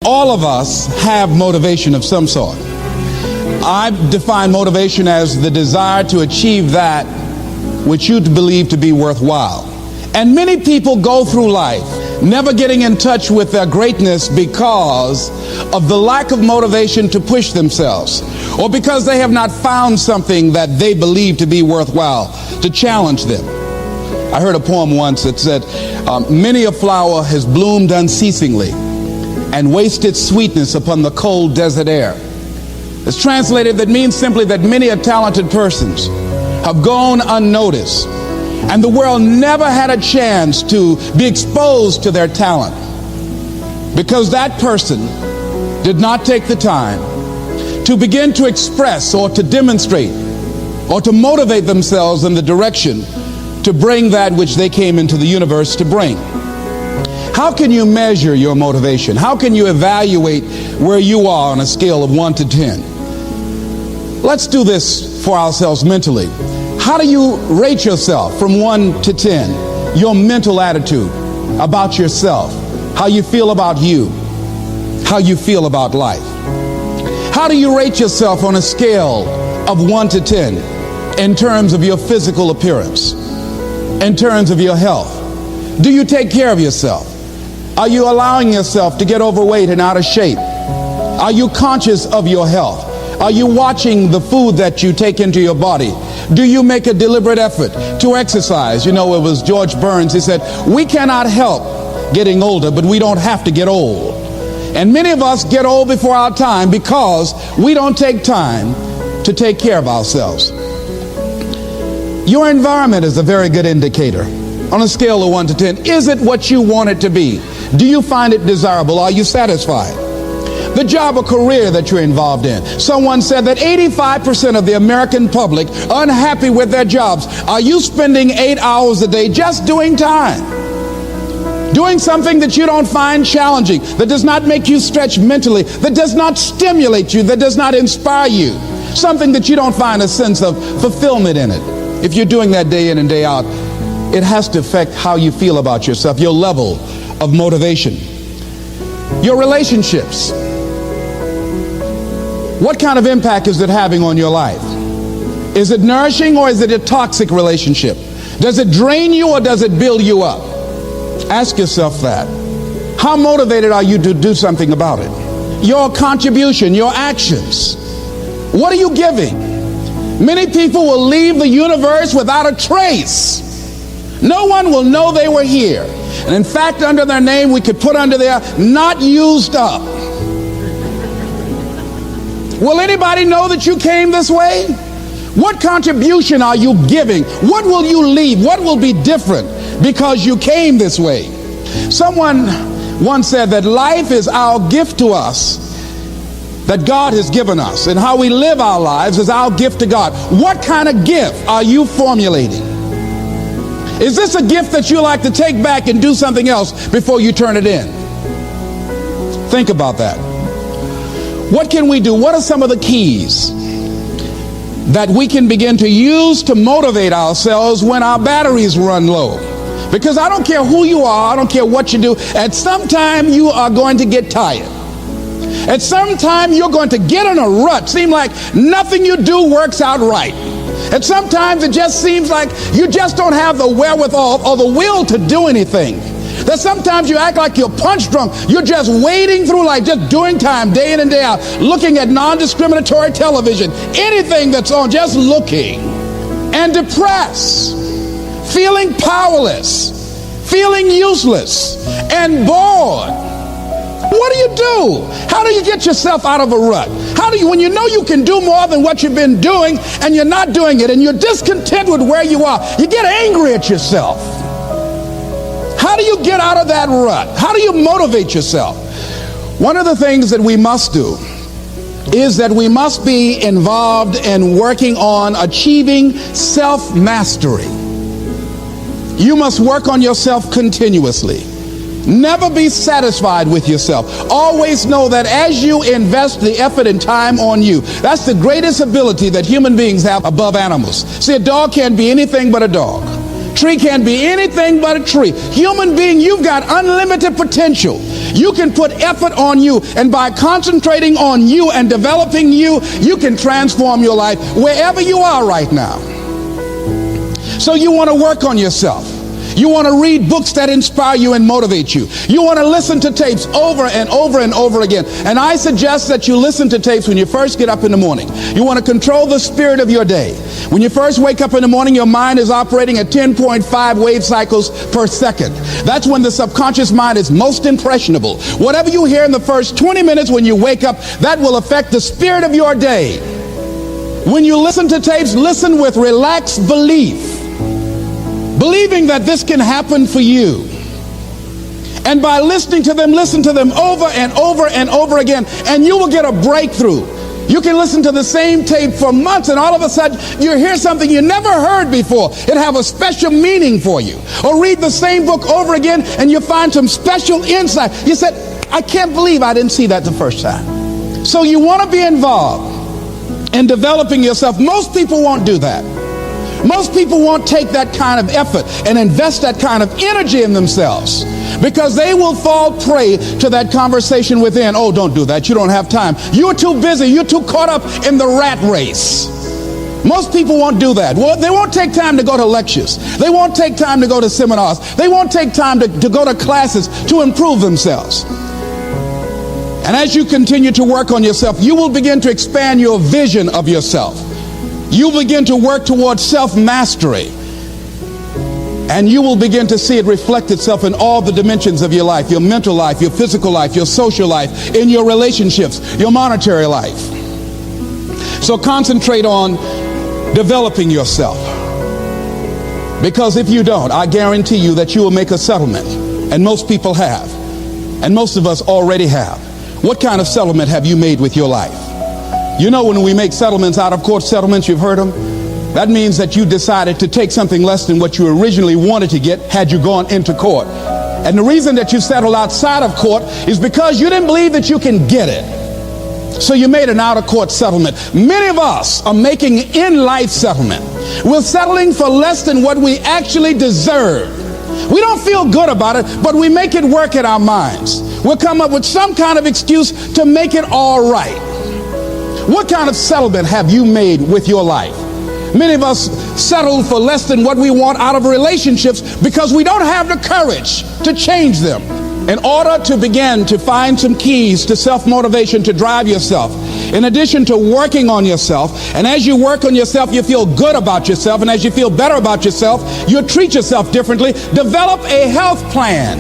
All of us have motivation of some sort. I define motivation as the desire to achieve that which you believe to be worthwhile. And many people go through life never getting in touch with their greatness because of the lack of motivation to push themselves, or because they have not found something that they believe to be worthwhile to challenge them. I heard a poem once that said, many a flower has bloomed unceasingly and wasted sweetness upon the cold desert air. It's translated, that means simply that many a talented persons have gone unnoticed, and the world never had a chance to be exposed to their talent because that person did not take the time to begin to express or to demonstrate or to motivate themselves in the direction to bring that which they came into the universe to bring. How can you measure your motivation? How can you evaluate where you are on a scale of 1 to 10? Let's do this for ourselves mentally. How do you rate yourself from 1 to 10? Your mental attitude about yourself, how you feel about you, how you feel about life. How do you rate yourself on a scale of 1 to 10 in terms of your physical appearance, in terms of your health? Do you take care of yourself? Are you allowing yourself to get overweight and out of shape? Are you conscious of your health? Are you watching the food that you take into your body? Do you make a deliberate effort to exercise? You know, it was George Burns, he said, we cannot help getting older, but we don't have to get old. And many of us get old before our time because we don't take time to take care of ourselves. Your environment is a very good indicator. On a scale of 1 to 10, is it what you want it to be? Do you find it desirable? Are you satisfied? The job or career that you're involved in. Someone said that 85% of the American public are unhappy with their jobs. Are you spending 8 hours a day just doing time? Doing something that you don't find challenging, that does not make you stretch mentally, that does not stimulate you, that does not inspire you. Something that you don't find a sense of fulfillment in it. If you're doing that day in and day out, it has to affect how you feel about yourself, your level of motivation. Your relationships. What kind of impact is it having on your life? Is it nourishing or is it a toxic relationship? Does it drain you or does it build you up? Ask yourself that. How motivated are you to do something about it? Your contribution, your actions. What are you giving? Many people will leave the universe without a trace. No one will know they were here. And in fact, under their name, we could put under there, not used up. Will anybody know that you came this way? What contribution are you giving? What will you leave? What will be different because you came this way? Someone once said that life is our gift to us that God has given us, and how we live our lives is our gift to God. What kind of gift are you formulating? Is this a gift that you like to take back and do something else before you turn it in? Think about that. What can we do? What are some of the keys that we can begin to use to motivate ourselves when our batteries run low? Because I don't care who you are, I don't care what you do, at some time you are going to get tired. At some time you're going to get in a rut. Seem like nothing you do works out right. And sometimes it just seems like you just don't have the wherewithal or the will to do anything. That sometimes you act like you're punch drunk. You're just wading through life, just doing time day in and day out, looking at non-discriminatory television, anything that's on, just looking, and depressed, feeling powerless, feeling useless, and bored. What do you do? How do you get yourself out of a rut? How do you, when you know you can do more than what you've been doing and you're not doing it and you're discontent with where you are, you get angry at yourself. How do you get out of that rut? How do you motivate yourself? One of the things that we must do is that we must be involved in working on achieving self-mastery. You must work on yourself continuously. Never be satisfied with yourself. Always know that as you invest the effort and time on you, that's the greatest ability that human beings have above animals. See, a dog can't be anything but a dog. Tree can't be anything but a tree. Human being, you've got unlimited potential. You can put effort on you, and by concentrating on you and developing you, you can transform your life wherever you are right now. So you want to work on yourself. You want to read books that inspire you and motivate you. You want to listen to tapes over and over and over again. And I suggest that you listen to tapes when you first get up in the morning. You want to control the spirit of your day. When you first wake up in the morning, your mind is operating at 10.5 wave cycles per second. That's when the subconscious mind is most impressionable. Whatever you hear in the first 20 minutes when you wake up, that will affect the spirit of your day. When you listen to tapes, listen with relaxed belief, believing that this can happen for you. And by listening to them, listen to them over and over and over again, and you will get a breakthrough. You can listen to the same tape for months, and all of a sudden you hear something you never heard before. It have a special meaning for you. Or read the same book over again, and you find some special insight. You said, I can't believe I didn't see that the first time. So you want to be involved in developing yourself. Most people won't do that. Most people won't take that kind of effort and invest that kind of energy in themselves, because they will fall prey to that conversation within. Oh, don't do that. You don't have time. You're too busy. You're too caught up in the rat race. Most people won't do that. Well, they won't take time to go to lectures. They won't take time to go to seminars. They won't take time to go to classes to improve themselves. And as you continue to work on yourself, you will begin to expand your vision of yourself. You begin to work towards self-mastery, and you will begin to see it reflect itself in all the dimensions of your life: your mental life, your physical life, your social life, in your relationships, your monetary life. So concentrate on developing yourself, because if you don't, I guarantee you that you will make a settlement, and most people have, and most of us already have. What kind of settlement have you made with your life? You know, when we make settlements, out of court settlements, you've heard them, that means that you decided to take something less than what you originally wanted to get had you gone into court. And the reason that you settled outside of court is because you didn't believe that you can get it. So you made an out-of-court settlement. Many of us are making in-life settlement. We're settling for less than what we actually deserve. We don't feel good about it, but we make it work in our minds. We'll come up with some kind of excuse to make it all right. What kind of settlement have you made with your life? Many of us settle for less than what we want out of relationships because we don't have the courage to change them. In order to begin to find some keys to self-motivation to drive yourself, in addition to working on yourself, and as you work on yourself, you feel good about yourself, and as you feel better about yourself, you treat yourself differently. Develop a health plan.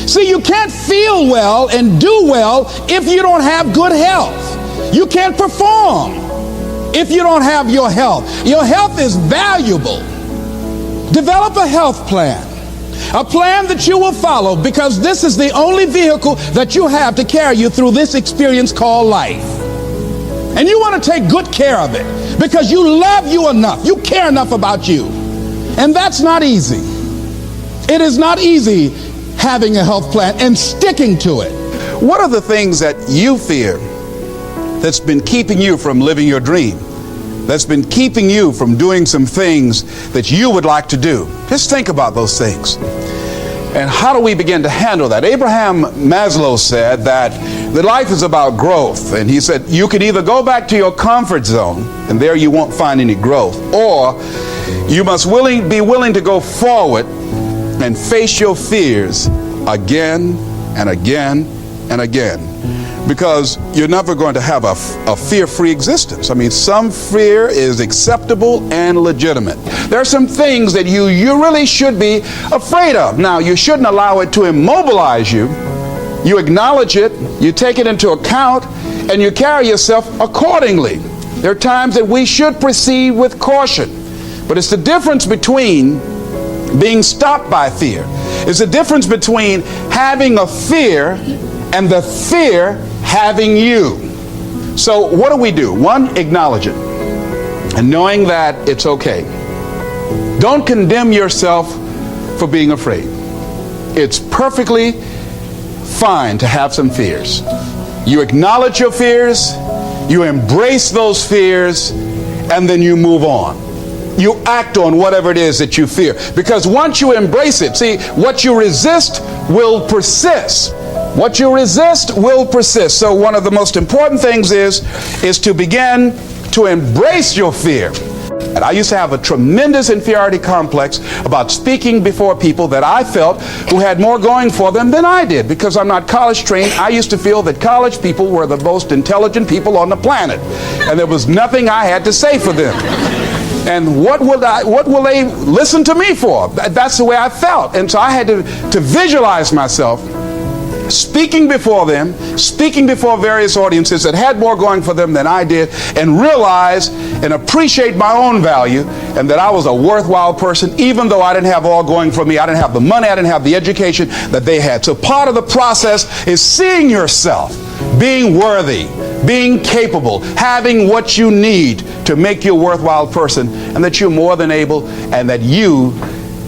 See, you can't feel well and do well if you don't have good health. You can't perform if you don't have your health. Your health is valuable. Develop a health plan, a plan that you will follow, because this is the only vehicle that you have to carry you through this experience called life. And you want to take good care of it because you love you enough. You care enough about you. And that's not easy. It is not easy having a health plan and sticking to it. What are the things that you fear that's been keeping you from living your dream, that's been keeping you from doing some things that you would like to do? Just think about those things. And how do we begin to handle that? Abraham Maslow said that life is about growth. And he said you can either go back to your comfort zone, and there you won't find any growth, or you must be willing to go forward and face your fears again and again and again. Because you're never going to have a fear-free existence. I mean, some fear is acceptable and legitimate. There are some things that you really should be afraid of. Now, you shouldn't allow it to immobilize you. You acknowledge it, you take it into account, and you carry yourself accordingly. There are times that we should proceed with caution. But it's the difference between being stopped by fear. It's the difference between having a fear and the fear having you. So what do? One, acknowledge it, and knowing that it's okay. Don't condemn yourself for being afraid. It's perfectly fine to have some fears. You acknowledge your fears, you embrace those fears, and then you move on. you act on whatever it is that you fear. Because once you embrace it, see, what you resist will persist. What you resist will persist. So one of the most important things is to begin to embrace your fear. And I used to have a tremendous inferiority complex about speaking before people that I felt who had more going for them than I did. Because I'm not college trained, I used to feel that college people were the most intelligent people on the planet. And there was nothing I had to say for them. And what will they listen to me for? That's the way I felt. And so I had to visualize myself speaking before them, speaking before various audiences that had more going for them than I did, and realize and appreciate my own value and that I was a worthwhile person, even though I didn't have all going for me. I didn't have the money, I didn't have the education that they had. So part of the process is seeing yourself being worthy, being capable, having what you need to make you a worthwhile person, and that you're more than able, and that you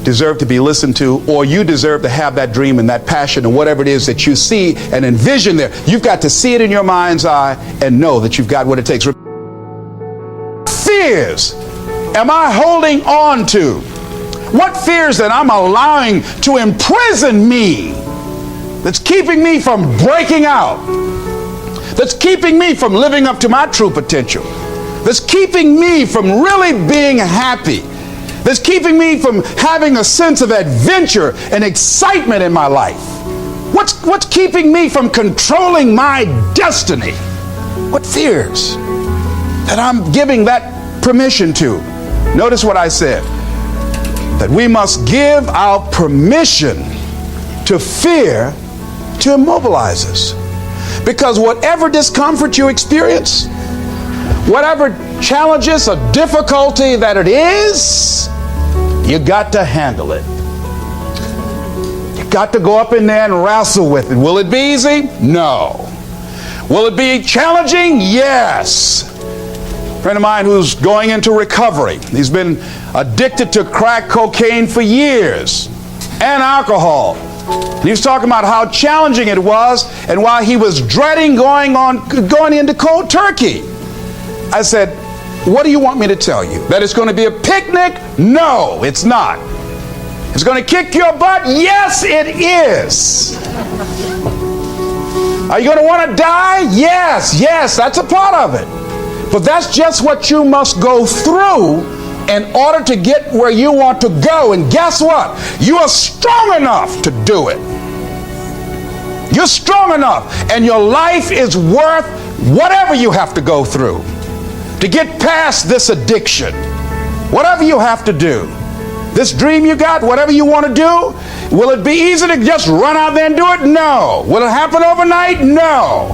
deserve to be listened to, or you deserve to have that dream and that passion and whatever it is that you see and envision there. You've got to see it in your mind's eye and know that you've got what it takes. Fears am I holding on to? What fears that I'm allowing to imprison me, that's keeping me from breaking out, that's keeping me from living up to my true potential, that's keeping me from really being happy, that's keeping me from having a sense of adventure and excitement in my life? What's keeping me from controlling my destiny? What fears that I'm giving that permission to? Notice what I said, that we must give our permission to fear to immobilize us. Because whatever discomfort you experience, whatever challenges or difficulty that it is, you got to handle it. You got to go up in there and wrestle with it. Will it be easy? No. Will it be challenging? Yes. A friend of mine who's going into recovery, he's been addicted to crack cocaine for years and alcohol. And he was talking about how challenging it was and why he was dreading going into cold turkey. I said, what do you want me to tell you? That it's going to be a picnic? No, it's not. It's going to kick your butt? Yes, it is. Are you going to want to die? Yes, that's a part of it. But that's just what you must go through in order to get where you want to go. And guess what? You are strong enough to do it. You're strong enough, and your life is worth whatever you have to go through to get past this addiction. Whatever you have to do. This dream you got, whatever you want to do, will it be easy to just run out there and do it? No. Will it happen overnight? No.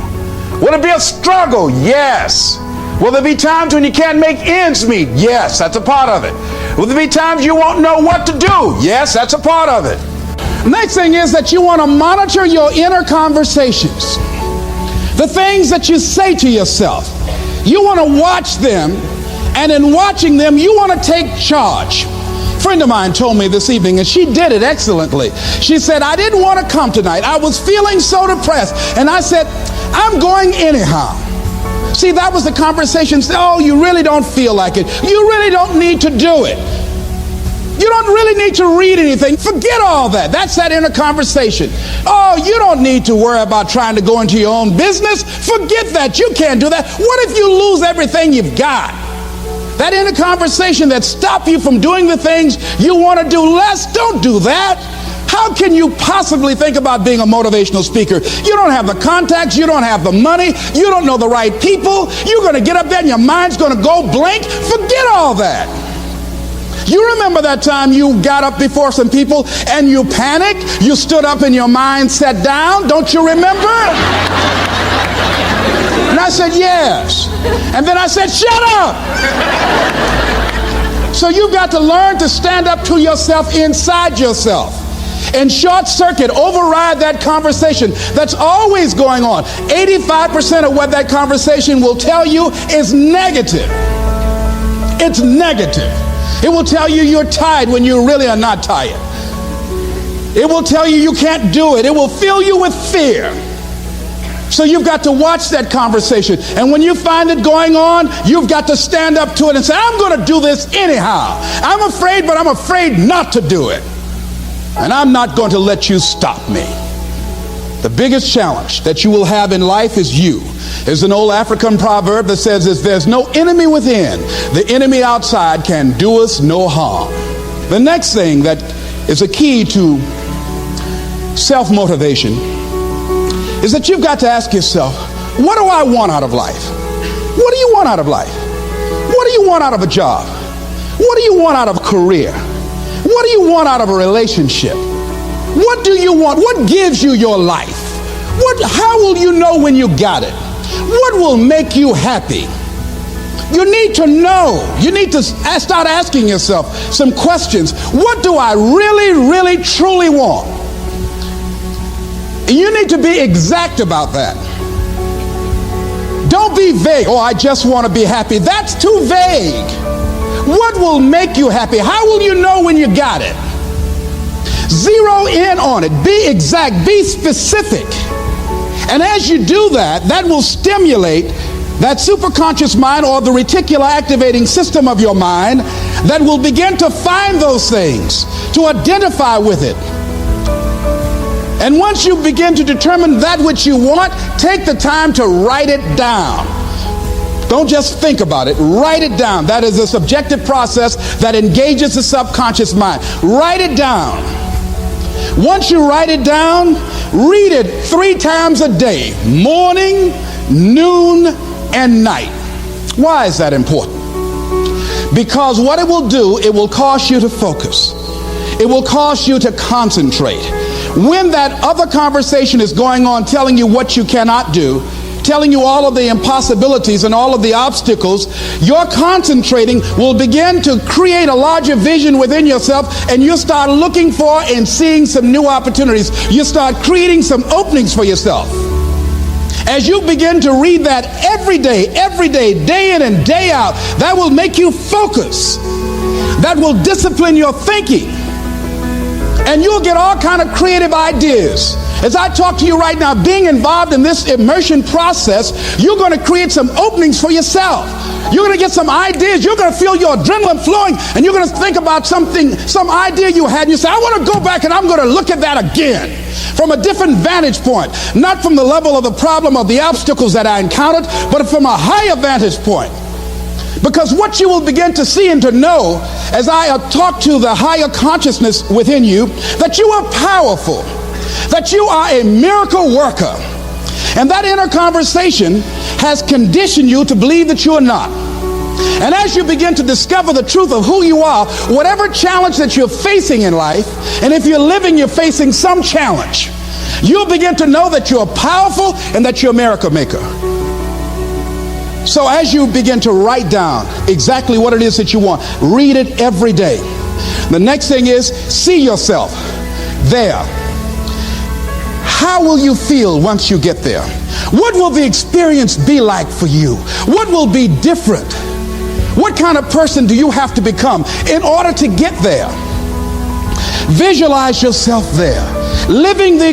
Will it be a struggle? Yes. Will there be times when you can't make ends meet? Yes, that's a part of it. Will there be times you won't know what to do? Yes, that's a part of it. Next thing is that you want to monitor your inner conversations. The things that you say to yourself. You want to watch them, and in watching them, you want to take charge. A friend of mine told me this evening, and she did it excellently. She said, I didn't want to come tonight. I was feeling so depressed. And I said, I'm going anyhow. See, that was the conversation. Oh, you really don't feel like it. You really don't need to do it. You don't really need to read anything. Forget all that. That's that inner conversation. Oh, you don't need to worry about trying to go into your own business. Forget that. You can't do that. What if you lose everything you've got? That inner conversation that stops you from doing the things you want to do less, don't do that. How can you possibly think about being a motivational speaker? You don't have the contacts, you don't have the money, you don't know the right people. You're going to get up there and your mind's going to go blank. Forget all that. You remember that time you got up before some people and you panicked? You stood up and your mind sat down? Don't you remember? And I said, yes. And then I said, shut up. So you've got to learn to stand up to yourself inside yourself and short circuit, override that conversation that's always going on. 85% of what that conversation will tell you is negative. It's negative. It will tell you you're tired when you really are not tired. It will tell you you can't do it. It will fill you with fear. So you've got to watch that conversation. And when you find it going on, you've got to stand up to it and say, I'm going to do this anyhow. I'm afraid, but I'm afraid not to do it. And I'm not going to let you stop me. The biggest challenge that you will have in life is you. There's an old African proverb that says, if there's no enemy within, the enemy outside can do us no harm. The next thing that is a key to self-motivation is that you've got to ask yourself, what do I want out of life? What do you want out of life? What do you want out of a job? What do you want out of a career? What do you want out of a relationship? What do you want? What gives you your life? How will you know when you got it? What will make you happy? You need to know. You need to start asking yourself some questions. What do I really, really, truly want? You need to be exact about that. Don't be vague. Oh, I just want to be happy. That's too vague. What will make you happy? How will you know when you got it? Zero in on it. Be exact. Be specific. And as you do that, that will stimulate that superconscious mind, or the reticular activating system of your mind, that will begin to find those things, to identify with it. And once you begin to determine that which you want, take the time to write it down. Don't just think about it. Write it down. That is a subjective process that engages the subconscious mind. Write it down. Once you write it down, read it 3 times a day, morning, noon, and night. Why is that important? Because what it will do, it will cause you to focus. It will cause you to concentrate. When that other conversation is going on telling you what you cannot do, telling you all of the impossibilities and all of the obstacles, your concentrating will begin to create a larger vision within yourself, and you'll start looking for and seeing some new opportunities. You start creating some openings for yourself. As you begin to read that every day, day in and day out, that will make you focus. That will discipline your thinking. And you'll get all kind of creative ideas. As I talk to you right now, being involved in this immersion process, you're going to create some openings for yourself. You're going to get some ideas. You're going to feel your adrenaline flowing, and you're going to think about something, some idea you had, and you say, I want to go back and I'm going to look at that again from a different vantage point, not from the level of the problem or the obstacles that I encountered, but from a higher vantage point. Because what you will begin to see and to know as I talk to the higher consciousness within you, that you are powerful, that you are a miracle worker. And that inner conversation has conditioned you to believe that you are not. And as you begin to discover the truth of who you are, whatever challenge that you're facing in life, and if you're living, you're facing some challenge, you'll begin to know that you're powerful and that you're a miracle maker. So as you begin to write down exactly what it is that you want, read it every day. The next thing is, see yourself there. How will you feel once you get there? What will the experience be like for you? What will be different? What kind of person do you have to become in order to get there? Visualize yourself there, living the